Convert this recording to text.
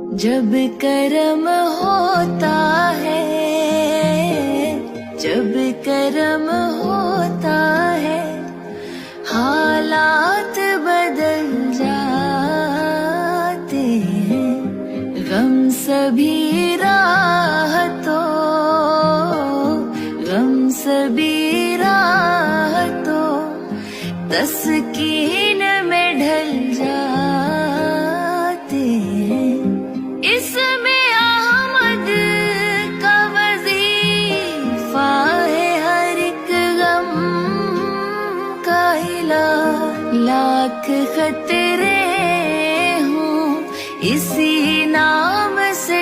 जब करम होता है, जब करम होता है, हालात बदल जाते हैं। गम सभी राहतों, गम सभी राहतों, तस्कीन में ढल जाते हैं। इसमें अहमद का वजीफा है हर एक गम का इलाज। लाख खतरे हूँ इसी नाम से